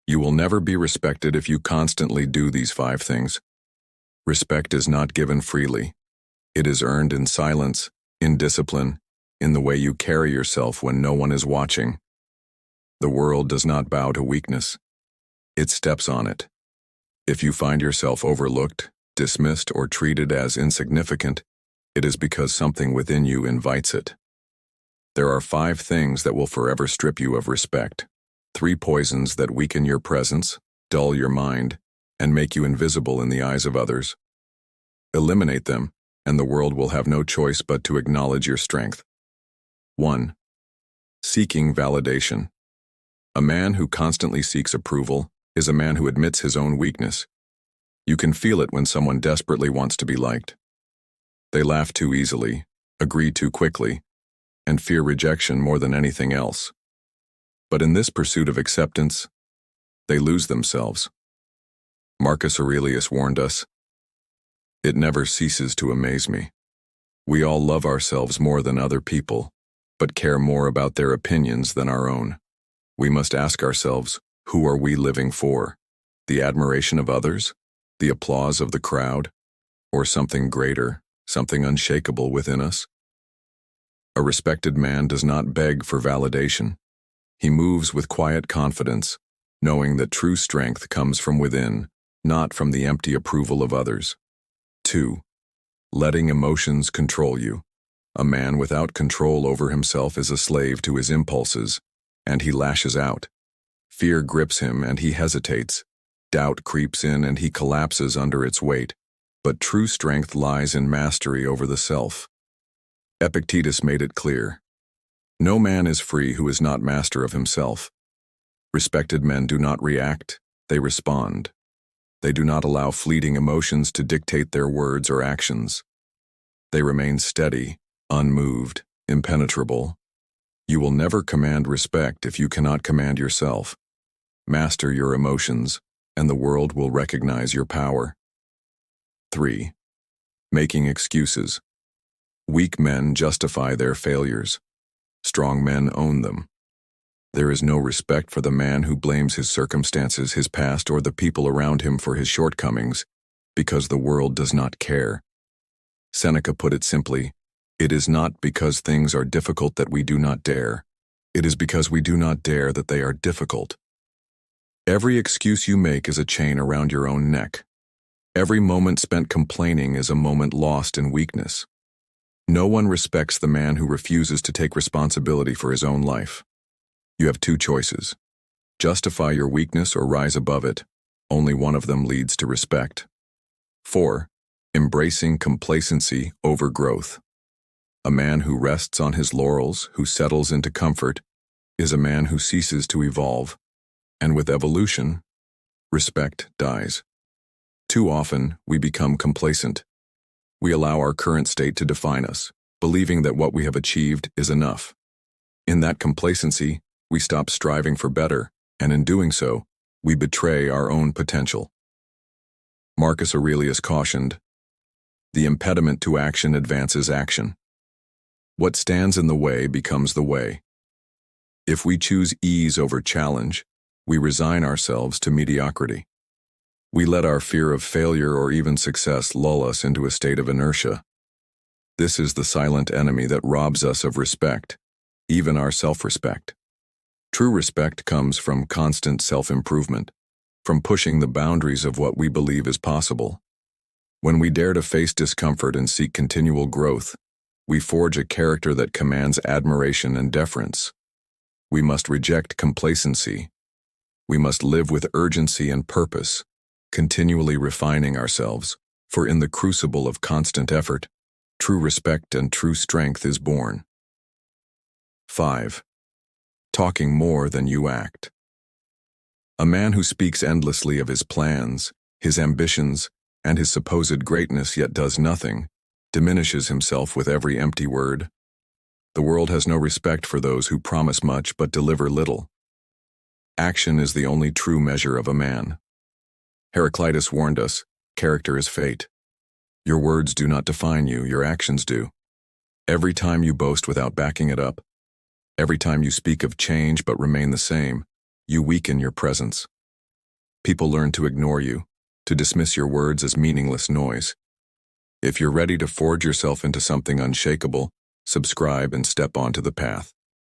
You will never be respected if you constantly do these 5 things. Respect is not given freely. It is earned in silence, in discipline, in the way you carry yourself when no one is watching. The world does not bow to weakness. It steps on it. If you find yourself overlooked, dismissed, or treated as insignificant, it is because something within you invites it. There are 5 things that will forever strip you of respect. 3 poisons that weaken your presence, dull your mind, and make you invisible in the eyes of others. Eliminate them, and the world will have no choice but to acknowledge your strength. 1. Seeking validation. A man who constantly seeks approval is a man who admits his own weakness. You can feel it when someone desperately wants to be liked. They laugh too easily, agree too quickly, and fear rejection more than anything else. But in this pursuit of acceptance, they lose themselves. Marcus Aurelius warned us, "It never ceases to amaze me. We all love ourselves more than other people, but care more about their opinions than our own." We must ask ourselves, who are we living for? The admiration of others? The applause of the crowd? Or something greater, something unshakable within us? A respected man does not beg for validation. He moves with quiet confidence, knowing that true strength comes from within, not from the empty approval of others. 2. Letting emotions control you. A man without control over himself is a slave to his impulses, and he lashes out. Fear grips him and he hesitates. Doubt creeps in and he collapses under its weight. But true strength lies in mastery over the self. Epictetus made it clear. No man is free who is not master of himself. Respected men do not react, they respond. They do not allow fleeting emotions to dictate their words or actions. They remain steady, unmoved, impenetrable. You will never command respect if you cannot command yourself. Master your emotions, and the world will recognize your power. 3. Making excuses. Weak men justify their failures. Strong men own them. There is no respect for the man who blames his circumstances, his past, or the people around him for his shortcomings, because the world does not care. Seneca put it simply, "It is not because things are difficult that we do not dare. It is because we do not dare that they are difficult." Every excuse you make is a chain around your own neck. Every moment spent complaining is a moment lost in weakness. No one respects the man who refuses to take responsibility for his own life. You have 2 choices. Justify your weakness or rise above it. Only one of them leads to respect. 4. Embracing complacency over growth. A man who rests on his laurels, who settles into comfort, is a man who ceases to evolve. And with evolution, respect dies. Too often, we become complacent. We allow our current state to define us, believing that what we have achieved is enough. In that complacency, we stop striving for better, and in doing so, we betray our own potential. Marcus Aurelius cautioned, "The impediment to action advances action. What stands in the way becomes the way." If we choose ease over challenge, we resign ourselves to mediocrity. We let our fear of failure or even success lull us into a state of inertia. This is the silent enemy that robs us of respect, even our self-respect. True respect comes from constant self-improvement, from pushing the boundaries of what we believe is possible. When we dare to face discomfort and seek continual growth, we forge a character that commands admiration and deference. We must reject complacency. We must live with urgency and purpose, continually refining ourselves, for in the crucible of constant effort, true respect and true strength is born. 5. Talking more than you act. A man who speaks endlessly of his plans, his ambitions, and his supposed greatness yet does nothing, diminishes himself with every empty word. The world has no respect for those who promise much but deliver little. Action is the only true measure of a man. Heraclitus warned us, character is fate. Your words do not define you, your actions do. Every time you boast without backing it up, every time you speak of change but remain the same, you weaken your presence. People learn to ignore you, to dismiss your words as meaningless noise. If you're ready to forge yourself into something unshakable, subscribe and step onto the path.